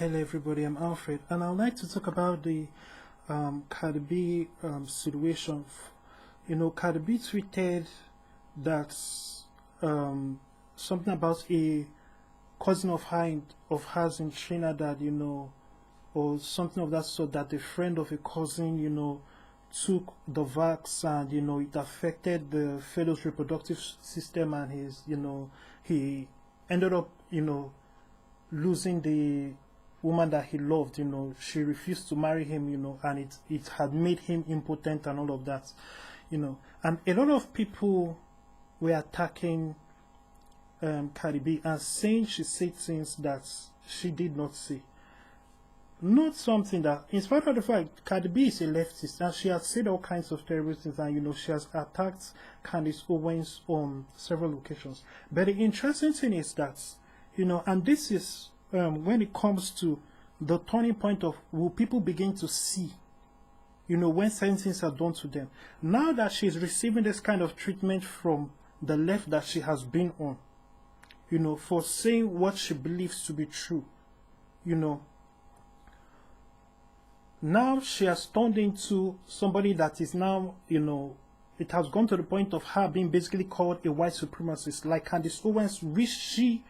Hello everybody, I'm Alfred, and I'd like to talk about the Cardi B situation. Cardi B tweeted that um, something about a cousin of hers in Trinidad, or something of that sort, that a friend of a cousin, took the vax and, it affected the fellow's reproductive system, and he ended up, losing the woman that he loved. She refused to marry him, and it had made him impotent and all of that. And a lot of people were attacking Cardi B and saying she said things that she did not say. Not something that, in spite of the fact Cardi B is a leftist and she has said all kinds of terrible things, and she has attacked Candace Owens on several occasions. But the interesting thing is that, and this is when it comes to the turning point of will people begin to see, when certain things are done to them. Now that she's receiving this kind of treatment from the left that she has been on, for saying what she believes to be true, now she has turned into somebody that is now, it has gone to the point of her being basically called a white supremacist, like Candace Owens, which she,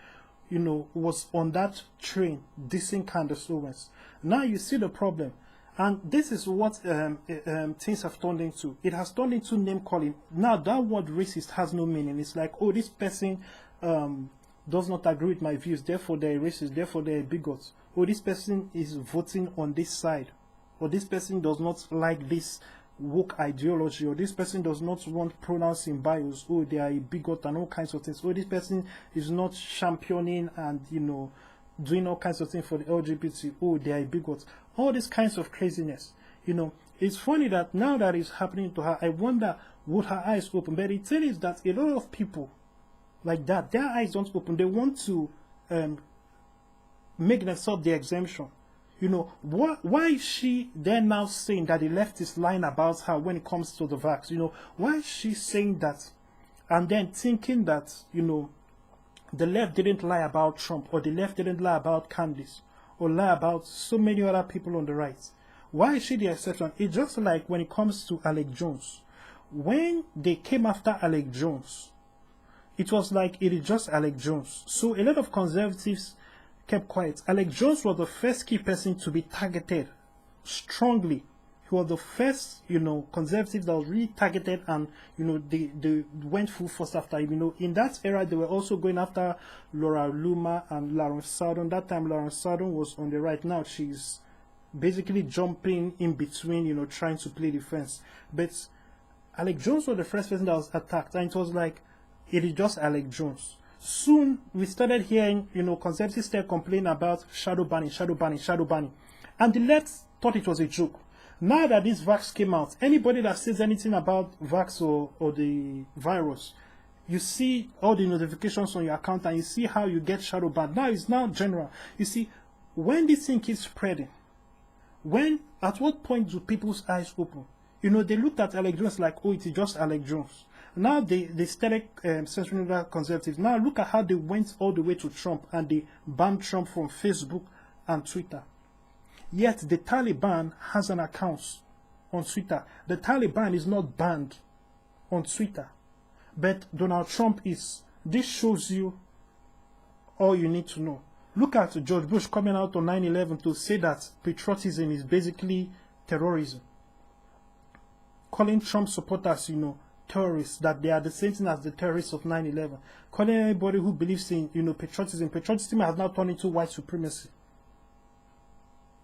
was on that train dissing Candace Owens. Now you see the problem. And this is what things have turned into. It has turned into name calling. Now that word racist has no meaning. It's like, oh, this person does not agree with my views, therefore they're racist, therefore they're bigots. Oh, this person is voting on this side. Or this person does not like this woke ideology, or this person does not want pronouns in bios, oh, they are a bigot and all kinds of things. Oh, this person is not championing and, doing all kinds of things for the LGBT, oh, they are a bigot. All these kinds of craziness. It's funny that now that is happening to her, I wonder, would her eyes open? But the thing is that a lot of people like that, their eyes don't open. They want to make themselves the exemption. Why is she then now saying that the left is lying about her when it comes to the vax? Why is she saying that and then thinking that, the left didn't lie about Trump, or the left didn't lie about Candace, or lie about so many other people on the right? Why is she the exception? It's just like when it comes to Alec Jones. When they came after Alec Jones, it was like it is just Alec Jones. So a lot of conservatives kept quiet. Alec Jones was the first key person to be targeted strongly. He was the first, conservative that was really targeted, and they went full force after him. In that era, they were also going after Laura Loomer and Lauren Southern. That time, Lauren Southern was on the right. Now she's basically jumping in between, trying to play defense. But Alec Jones was the first person that was attacked, and it was like it is just Alec Jones. Soon, we started hearing, conservatives started complaining about shadow banning. And the left thought it was a joke. Now that this vax came out, anybody that says anything about vax or the virus, you see all the notifications on your account, and you see how you get shadow banned. Now it's now general. You see, when this thing keeps spreading, at what point do people's eyes open? They looked at Alec Jones like, oh, it is just Alec Jones. Now they started censoring other conservatives. Now look at how they went all the way to Trump, and they banned Trump from Facebook and Twitter. Yet the Taliban has an account on Twitter. The Taliban is not banned on Twitter, but Donald Trump is. This shows you all you need to know. Look at George Bush coming out on 9/11 to say that patriotism is basically terrorism. Calling Trump supporters, terrorists, that they are the same thing as the terrorists of 9/11. Calling anybody who believes in, patriotism has now turned into white supremacy.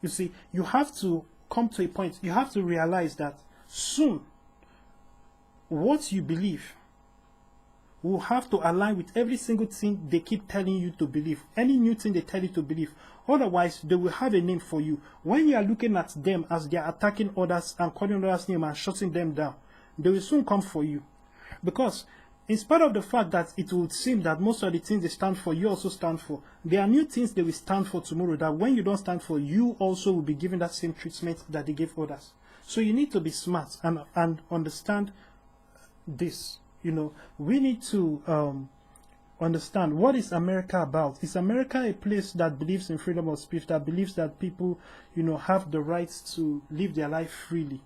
You see, you have to come to a point, you have to realize that soon, what you believe will have to align with every single thing they keep telling you to believe. Any new thing they tell you to believe. Otherwise, they will have a name for you. When you are looking at them as they are attacking others and calling others names and shutting them down, they will soon come for you. Because in spite of the fact that it would seem that most of the things they stand for, you also stand for, there are new things they will stand for tomorrow that when you don't stand for, you also will be given that same treatment that they gave others. So you need to be smart and understand this. We need to understand what is America about. Is America a place that believes in freedom of speech, that believes that people, have the right to live their life freely?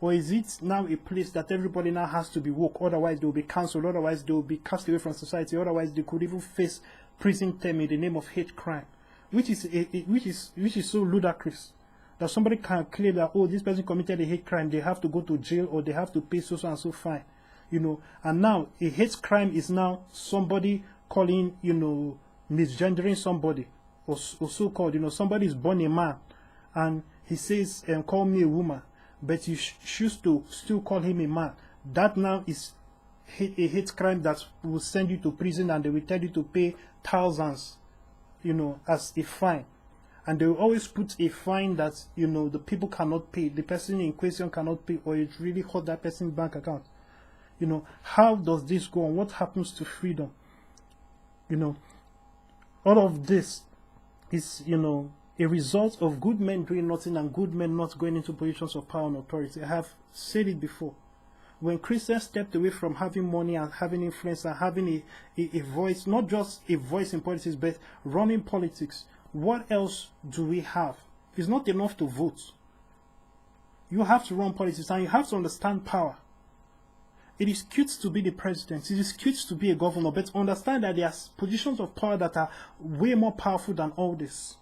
Or is it now a place that everybody now has to be woke, otherwise they will be cancelled, otherwise they will be cast away from society, otherwise they could even face prison term in the name of hate crime, which is so ludicrous that somebody can claim that, oh, this person committed a hate crime, they have to go to jail or they have to pay so and so fine, and now a hate crime is now somebody calling, misgendering somebody, or so called, somebody is born a man and he says, call me a woman, but you choose to still call him a man. That now is a hate crime that will send you to prison, and they will tell you to pay thousands, as a fine. And they will always put a fine that, the people cannot pay, the person in question cannot pay, or it really hurt that person's bank account. How does this go on? What happens to freedom? All of this is, a result of good men doing nothing and good men not going into positions of power and authority. I have said it before. When Christians stepped away from having money and having influence and having a voice, not just a voice in politics, but running politics, what else do we have? It's not enough to vote. You have to run politics and you have to understand power. It is cute to be the president. It is cute to be a governor, but understand that there are positions of power that are way more powerful than all this.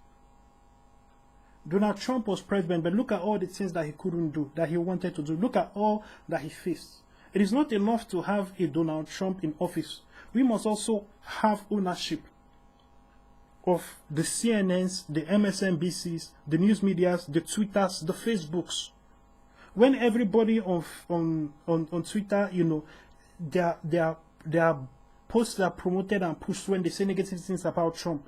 Donald Trump was president, but look at all the things that he couldn't do, that he wanted to do. Look at all that he faced. It is not enough to have a Donald Trump in office. We must also have ownership of the CNNs, the MSNBCs, the news medias, the Twitters, the Facebooks. When everybody on Twitter, their posts are promoted and pushed when they say negative things about Trump,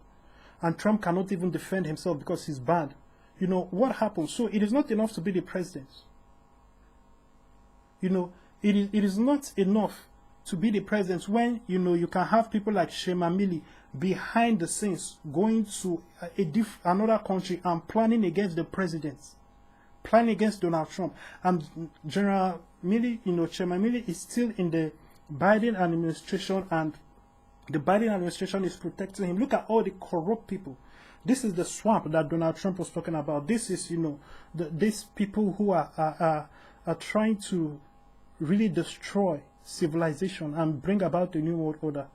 and Trump cannot even defend himself because he's banned. What happens? So it is not enough to be the president. It is not enough to be the president when, you can have people like Shema Mili behind the scenes going to another country and planning against the president, planning against Donald Trump. And General Mili, Shema Mili is still in the Biden administration, and the Biden administration is protecting him. Look at all the corrupt people. This is the swamp that Donald Trump was talking about. This is, these people who are trying to really destroy civilization and bring about the new world order.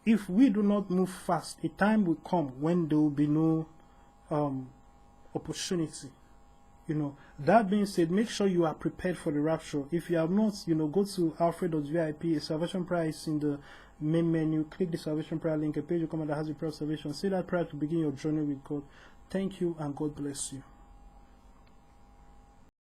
If we do not move fast, a time will come when there will be no opportunity. That being said, make sure you are prepared for the rapture. If you have not, go to Alfred.vip. A salvation prayer is in the main menu. Click the salvation prayer link. A page will come that has a prayer of salvation. Say that prayer to begin your journey with God. Thank you, and God bless you.